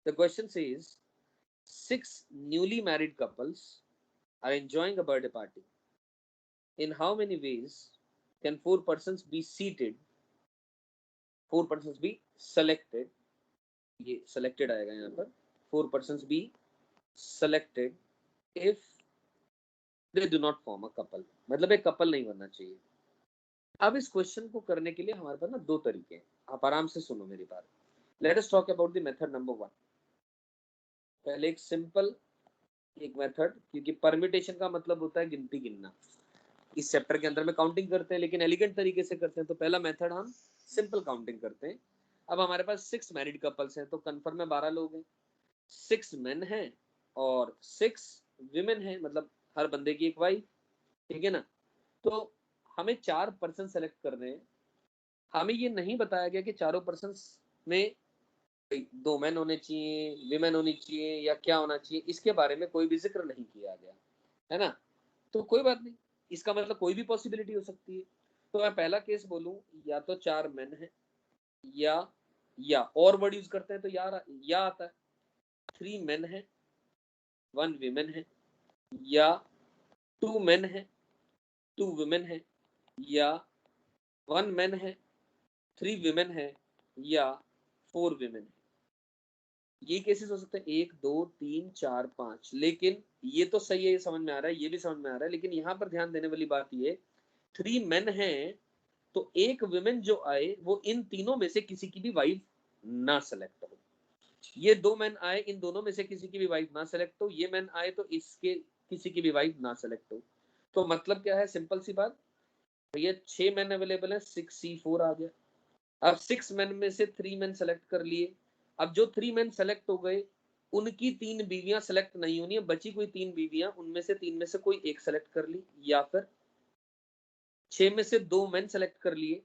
The question says 6 newly married couples are enjoying a birthday party. In how many ways can 4 persons be seated, 4 persons be selected, ये selected आएगा यहाँ पर, 4 persons be selected if they do not form a couple, मतलब एक couple नहीं बनना चाहिए। अब इस क्वेश्चन को करने के लिए हमारे पास ना दो तरीके हैं, आप आराम से सुनो मेरी बात। Let us talk about the method number 1। पहले एक सिंपल एक मेथड, क्योंकि परम्यूटेशन का मतलब होता है गिनती गिनना, इस चैप्टर के अंदर में काउंटिंग करते हैं लेकिन एलिगेंट तरीके से करते हैं। तो पहला मेथड हम सिंपल काउंटिंग करते हैं। अब हमारे पास 6 मैरिड कपल्स हैं, तो कंफर्म में 12 लोग हैं, 6 मेन हैं और 6 विमेन हैं, मतलब हर बंदे की एक वाइफ, ठीक है ना। तो हमें 4 पर्सन सेलेक्ट करने हैं। हमें ये नहीं बताया गया कि चारों पर्सन में 2 मेन होने चाहिए, विमेन होनी चाहिए या क्या होना चाहिए, इसके बारे में कोई भी जिक्र नहीं किया गया है ना। तो कोई बात नहीं, इसका मतलब कोई भी पॉसिबिलिटी हो सकती है। तो मैं पहला केस बोलूं, या तो 4 मेन है या और वर्ड यूज करते हैं तो या आता है, 3 मेन है 1 विमेन है, या 2 मेन है 2 विमेन है, या 1 मेन है 3 विमेन है, या 4 विमेन है। ये केसेस हो सकते हैं 1 2 3 4 5। लेकिन ये तो सही है, ये समझ में आ रहा है, ये भी समझ में आ रहा है, लेकिन यहाँ पर ध्यान देने वाली बात ये, 3 मेन है तो एक विमेन जो आए वो इन तीनों में से किसी की भी वाइफ ना सेलेक्ट हो। ये 2 मेन आए, इन दोनों में से किसी की भी वाइफ ना सेलेक्ट हो, ये मेन आए तो इसके किसी की भी वाइफ ना सेलेक्ट हो। तो मतलब क्या है, सिंपल सी बात, भैया 6 मेन अवेलेबल है, 6C4 आ गया। अब 6 मेन में से 3 मेन सेलेक्ट कर लिए। अब जो 3 मेन सेलेक्ट हो गए उनकी 3 बीवियां सेलेक्ट नहीं होनी है, बची कोई 3 बीवियां, उनमें से 3 में से कोई एक सेलेक्ट कर ली, या फिर 6 में से 2 मेन सेलेक्ट कर लिए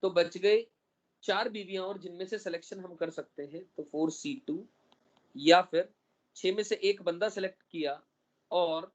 तो बच गए 4 बीवियां और, जिनमें से सिलेक्शन हम कर सकते हैं तो 4C2, या फिर 6 में से एक बंदा सेलेक्ट किया और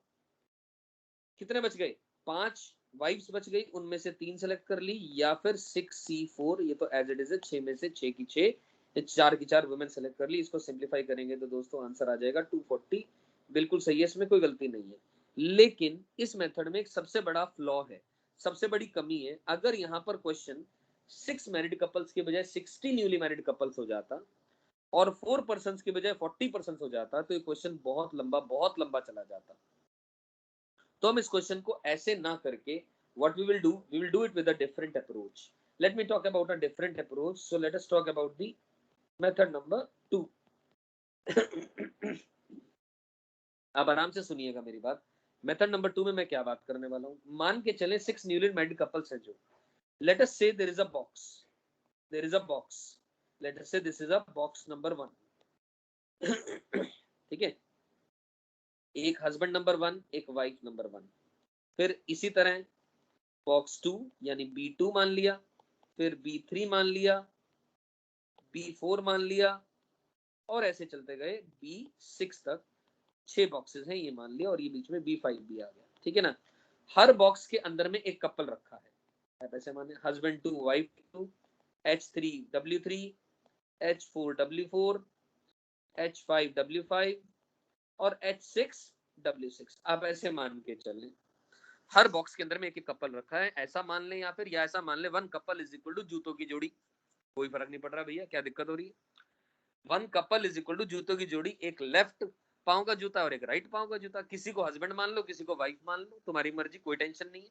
कितने बच गए, 5 वाइफ्स बच गई, उनमें से 3 सेलेक्ट कर ली, या फिर 6C4, ये तो एज इट इज है, 6 में से 6 की 6, 4 की 4 वुमेन सेलेक्ट कर ली। इसको सिंप्लीफाई करेंगे तो दोस्तों आंसर आ जाएगा 240। बिल्कुल सही है, इसमें कोई गलती नहीं है। लेकिन इस मेथड में एक सबसे बड़ा फ्लॉ है, सबसे बड़ी कमी है। अगर यहाँ पर क्वेश्चन 6 मैरिड कपल्स के बजाय 60 न्यूली मैरिड कपल्स हो जाता और 4 पर्सन के बजाय 40 पर्सन हो जाता तो ये क्वेश्चन बहुत लंबा चला जाता। तो हम इस क्वेश्चन को ऐसे ना करके what we will do it with a different approach. Let me talk about a different approach. So let us talk about the method number 2. अब आराम से सुनिएगा मेरी बात। मेथड नंबर 2 में मैं क्या बात करने वाला हूं, मान के चले 6 न्यूली मैरिड कपल्स हैं जो, let us say there is a box, let us say this is a box number 1, ठीक है, एक हस्बैंड नंबर 1 एक वाइफ नंबर 1। फिर इसी तरह बॉक्स 2 यानी B2 मान लिया, फिर B3 मान लिया, B4 मान लिया, और ऐसे चलते गए B6 तक 6 बॉक्सेस हैं ये मान लिया, और ये बीच में B5 भी आ गया, ठीक है ना। हर बॉक्स के अंदर में एक कपल रखा है, ऐसे माने husband 2 wife 2, H3W3, H4W4, H5W5 और H6W6। आप ऐसे मान के चलें हर बॉक्स के अंदर में एक कपल रखा है, ऐसा मान लें, या फिर ऐसा मान लें 1 कपल इज इक्वल टू जूतों की जोड़ी। कोई फर्क नहीं पड़ रहा भैया, क्या दिक्कत हो रही है। 1 कपल इज इक्वल टू जूतों की जोड़ी, एक लेफ्ट पांव का जूता और एक राइट पांव का जूता। किसी को हस्बैंड मान लो, किसी को वाइफ मान लो, तुम्हारी मर्जी, कोई टेंशन नहीं है,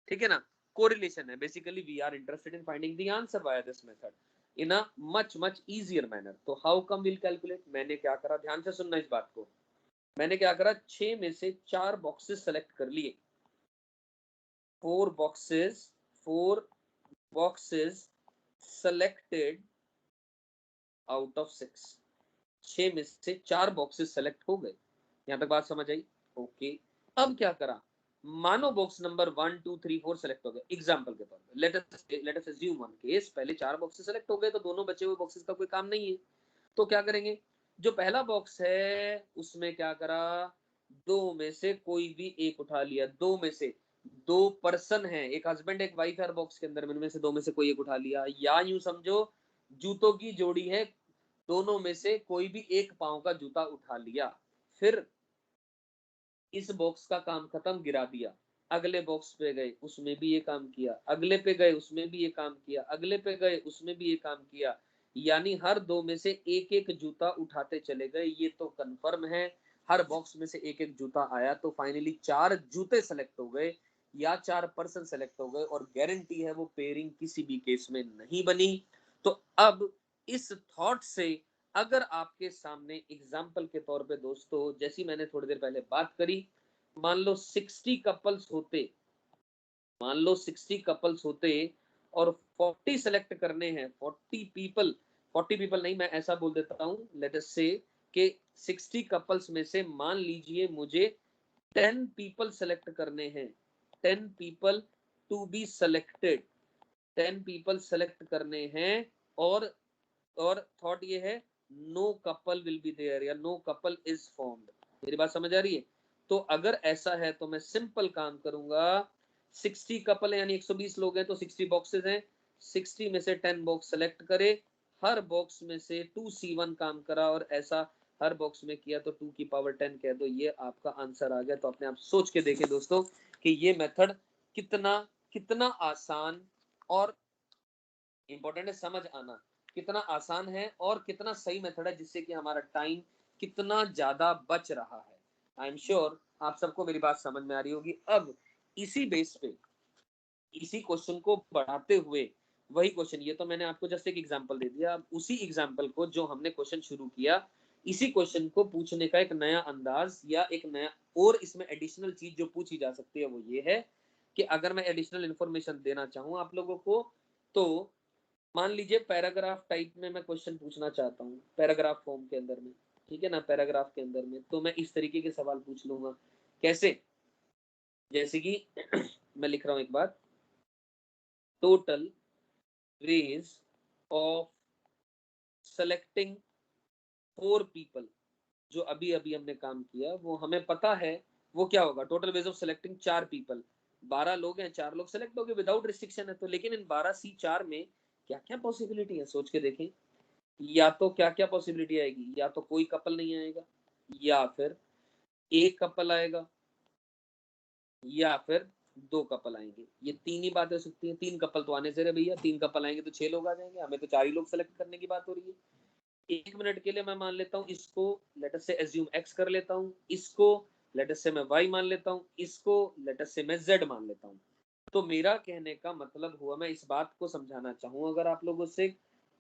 ठीक है ना। कोरिलेशन है, basically we are interested in finding the answer by this method in a much easier manner. तो हाउ कम विल कैलकुलेट, मैंने क्या करा, ध्यान से सुनना इस बात को। मैंने क्या करा, 6 में से 4 बॉक्सेस सेलेक्ट कर लिए, 4 boxes selected out of 6। 6 में से 4 बॉक्सेस सेलेक्ट हो गए, यहां तक बात समझ आई, ओके। अब क्या करा, मानो बॉक्स नंबर 1 2 3 4 सेलेक्ट हो गए, एग्जांपल के तौर पे let us assume one case, पहले 4 बॉक्सेस सेलेक्ट हो गए तो दोनों बचे हुए बॉक्सेस का कोई काम नहीं है। तो क्या करेंगे, जो पहला बॉक्स है उसमें क्या करा, 2 में से कोई भी एक उठा लिया, 2 में से 2 पर्सन है, एक हस्बैंड एक वाइफ है हर बॉक्स के अंदर में से 2 में से कोई एक उठा लिया, या यूं समझो जूतों की जोड़ी है, दोनों में से कोई भी एक पांव का जूता उठा लिया, फिर इस बॉक्स का काम खत्म, गिरा दिया, अगले बॉक्स पे गए, उसमें भी ये काम किया, अगले पे गए, उसमें भी ये काम किया, अगले पे गए, उसमें भी ये काम किया, यानी हर दो में से एक एक जूता उठाते चले गए। ये तो कंफर्म है, हर बॉक्स में से एक एक जूता आया, तो फाइनली 4 जूते सेलेक्ट हो गए या 4 पर्सन सेलेक्ट हो गए, और गारंटी है वो पेयरिंग किसी भी केस में नहीं बनी। तो अब इस थॉट से अगर आपके सामने एग्जाम्पल के तौर पे दोस्तों, जैसी मैंने थोड़ी देर पहले बात करी, मान लो 60 कपल्स होते, मान लो 60 कपल्स होते और 40 सेलेक्ट करने हैं, 40 पीपल नहीं, मैं ऐसा बोल देता हूं, लेट अस से कि 60 कपल्स में से मान लीजिए मुझे 10 पीपल सेलेक्ट करने हैं, 10 people to be selected, 10 people select करने हैं, और थॉट ये है no couple will be there या नो कपल इज फॉर्म्ड। मेरी बात समझ आ रही है? तो अगर ऐसा है तो मैं सिंपल काम करूंगा, 60 कपल है यानी 120 लोग हैं, तो 60 बॉक्सेस हैं, 60 में से 10 बॉक्स सेलेक्ट करे, हर बॉक्स में से 2C1 काम करा, और ऐसा हर बॉक्स में किया तो 2 की पावर 10 कह दो, ये आपका आंसर आ गया। तो अपने आप सोच के देखें दोस्तों कि ये मेथड कितना कितना आसान और इंपॉर्टेंट है, समझ आना कितना आसान है और कितना सही मेथड है, जिससे कि हमारा टाइम कितना ज्यादा बच रहा है। आई एम श्योर आप सबको मेरी बात समझ में आ रही होगी। अब इसी बेस पे, इसी क्वेश्चन को बढ़ाते हुए, वही क्वेश्चन, ये तो मैंने आपको जस्ट एक एग्जांपल दे दिया, अब उसी एग्जांपल को जो हमने क्वेश्चन शुरू किया, इसी क्वेश्चन को पूछने का एक नया अंदाज या एक नया और इसमें एडिशनल चीज जो पूछी जा सकती है वो ये है कि अगर मैं एडिशनल इंफॉर्मेशन देना चाहूँ आप लोगों को, तो मान लीजिए पैराग्राफ टाइप में मैं क्वेश्चन पूछना चाहता हूँ, पैराग्राफ फॉर्म के अंदर में, ठीक है ना, पैराग्राफ के अंदर में, तो मैं इस तरीके के सवाल पूछ लूंगा। कैसे? जैसे कि मैं लिख रहा हूँ एक बात, total ways of selecting 4 people, जो अभी अभी हमने काम किया वो हमें पता है वो क्या होगा, total ways of selecting 4 people, 12 लोग हैं, 4 लोग सेलेक्ट हो गए विदाउट रिस्ट्रिक्शन है, तो लेकिन इन 12C4 में क्या क्या पॉसिबिलिटी है सोच के देखें। या तो क्या क्या पॉसिबिलिटी आएगी, या तो कोई कपल नहीं आएगा, या फिर एक कपल आएगा, या फिर 2 कपल आएंगे। ये तीन ही बातें हो सकती हैं। 3 कपल तो आने से रहे भैया, 3 कपल आएंगे तो 6 लोग आ जाएंगे, हमें तो 4 ही लोग सेलेक्ट करने की बात हो रही है। एक मिनट के लिए मैं मान लेता हूँ इसको, लेट अस से एज्यूम एक्स कर लेता हूँ, इसको लेट अस से मैं वाई मान लेता हूँ, इसको लेट अस से मैं जेड मान लेता हूँ। तो मेरा कहने का मतलब हुआ, मैं इस बात को समझाना चाहूँ अगर आप लोगों से,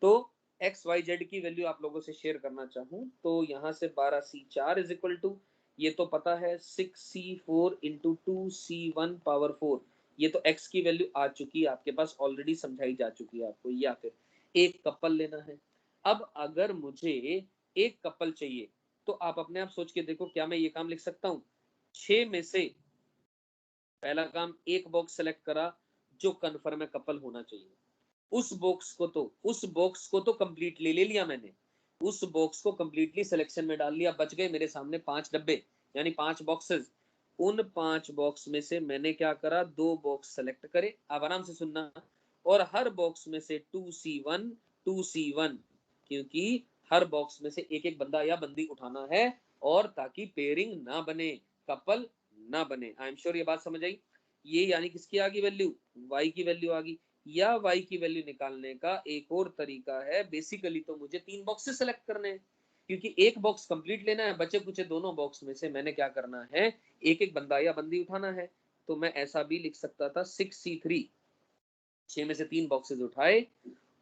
तो एक्स वाई जेड की वैल्यू आप लोगों से शेयर करना चाहूँ, तो यहाँ से 12C4 इज इक्वल टू, ये तो पता है 6C4 इंटू 2C1 पावर 4, ये तो x की वैल्यू आ चुकी है आपके पास, ऑलरेडी समझाई जा चुकी है आपको। या फिर एक कपल लेना है। अब अगर मुझे एक कपल चाहिए तो आप अपने आप सोच के देखो, क्या मैं ये काम लिख सकता हूँ? 6 में से पहला काम, एक बॉक्स सेलेक्ट करा जो कन्फर्म है कपल होना चाहिए, उस बॉक्स को तो कंप्लीटली ले लिया मैंने, उस बॉक्स को कंप्लीटली सिलेक्शन में डाल लिया, बच गए मेरे सामने 5 डब्बे यानी 5 बॉक्सेस। उन 5 बॉक्स में से मैंने क्या करा, 2 बॉक्स सेलेक्ट करे, अब आराम से सुनना, और हर बॉक्स में से 2C1 2C1, क्योंकि हर बॉक्स में से एक एक बंदा या बंदी उठाना है, और ताकि पेयरिंग ना बने, कपल ना बने। आई एम श्योर ये बात समझ आई। ये यानी किसकी आ गई वैल्यू, वाई की वैल्यू आ गई। या वाई की वैल्यू निकालने का एक और तरीका है, बेसिकली तो मुझे 3 बॉक्सेस सेलेक्ट करने हैं, क्योंकि एक बॉक्स कंप्लीट लेना है, बचे कुछ दोनों बॉक्स में से मैंने क्या करना है, एक एक बंदा या बंदी उठाना है। तो मैं ऐसा भी लिख सकता था 6C3, 6 में से 3 बॉक्सेस उठाए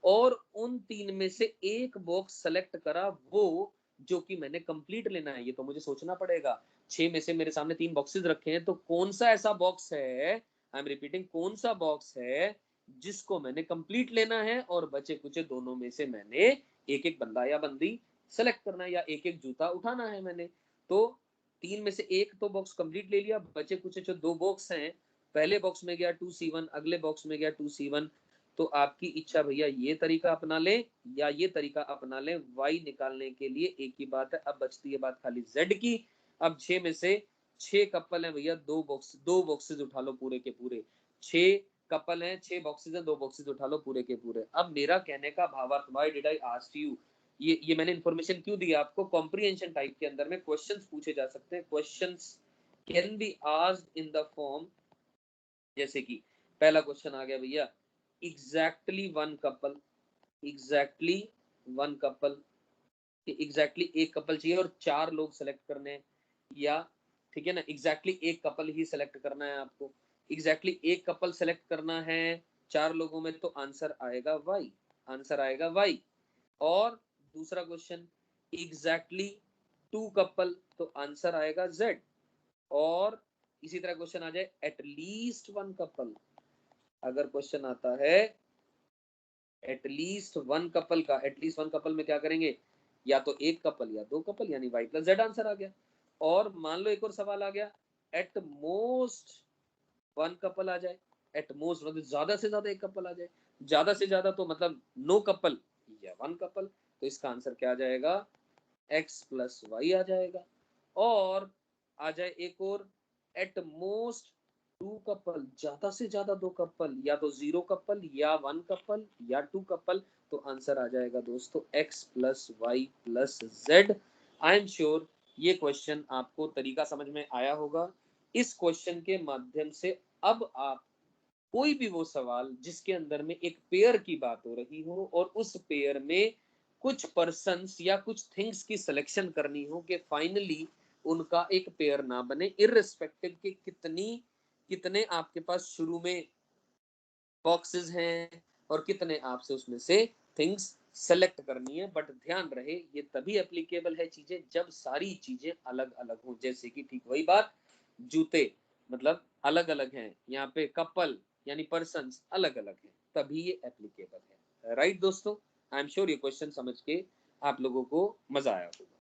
और उन 3 में से एक बॉक्स सेलेक्ट करा, वो जो कि मैंने कंप्लीट लेना है। ये तो मुझे सोचना पड़ेगा, 6 में से मेरे सामने 3 बॉक्सेस रखे हैं, तो कौन सा ऐसा बॉक्स है, आई एम रिपीटिंग, कौन सा बॉक्स है जिसको मैंने कंप्लीट लेना है, और बचे कुछ दोनों में से मैंने एक एक बंदा या बंदी सेलेक्ट करना है, या एक एक जूता उठाना है मैंने। तो 3 में से एक तो बॉक्स कंप्लीट ले लिया, बचे कुछ जो 2 बॉक्स हैं, पहले बॉक्स में गया 2C1, अगले बॉक्स में गया 2C1। तो आपकी इच्छा भैया ये तरीका अपना ले या ये तरीका अपना ले, वाई निकालने के लिए एक ही बात है। अब बचती है बात खाली जेड की। अब 6 में से 6 कपल हैं भैया, 2 बॉक्सेस उठा लो पूरे के पूरे, 6 कपल हैं, 6 बॉक्सेस हैं, 2 बॉक्सेस उठा लो पूरे के पूरे। अब मेरा कहने का भावार्थ, why did I ask you, ये मैंने इन्फॉर्मेशन क्यों दी आपको, कॉम्प्रिहेंशन टाइप के अंदर में क्वेश्चंस पूछे जा सकते हैं, questions can be asked in the form, जैसे कि पहला क्वेश्चन आ गया भैया, exactly one couple, exactly one couple, exactly एक कपल चाहिए और 4 लोग सेलेक्ट करने हैं, या ठीक है ना, एग्जैक्टली एक कपल ही सेलेक्ट करना है आपको, एग्जैक्टली एक कपल सेलेक्ट करना है 4 लोगों में, तो आंसर आएगा वाई, आंसर आएगा वाई। और दूसरा क्वेश्चन, एग्जैक्टली 2 कपल, तो आंसर आएगा जेड। और इसी तरह क्वेश्चन आ जाए एटलीस्ट वन कपल, अगर क्वेश्चन आता है एटलीस्ट वन कपल का, एटलीस्ट वन कपल में क्या करेंगे, या तो एक कपल या 2 कपल, यानी वाई प्लस जेड आंसर आ गया। और मान लो एक और सवाल आ गया, एट मोस्ट वन कपल आ जाए, एट मोस्ट मतलब ज्यादा से ज्यादा एक कपल आ जाए, ज्यादा से ज्यादा तो मतलब नो कपल या वन कपल, तो इसका आंसर क्या आ जाएगा, एक्स प्लस वाई आ जाएगा। और आ जाए एक और, एट मोस्ट 2 कपल, ज्यादा से ज्यादा 2 कपल, या तो 0 कपल या 1 कपल या 2 कपल, तो आंसर आ जाएगा दोस्तों X plus Y plus Z. I am sure ये क्वेश्चन आपको तरीका समझ में आया होगा। इस क्वेश्चन के माध्यम से अब आप कोई भी वो सवाल जिसके अंदर में एक पेयर की बात हो रही हो और उस पेयर में कुछ पर्सन्स या कुछ थिंग्स की सिलेक्शन करनी हो कि फाइनली उनका एक पेयर ना बने, इररिस्पेक्टिव के कितने आपके पास शुरू में बॉक्सेस हैं और कितने आपसे उसमें से थिंग्स सेलेक्ट करनी है। बट ध्यान रहे ये तभी एप्लीकेबल है चीजें जब सारी चीजें अलग अलग हो, जैसे कि ठीक वही बात, जूते मतलब अलग अलग हैं, यहाँ पे कपल यानी पर्सन्स अलग अलग हैं, तभी ये एप्लीकेबल है। राइट दोस्तों, आई एम श्योर ये क्वेश्चन समझ के आप लोगों को मजा आया होगा।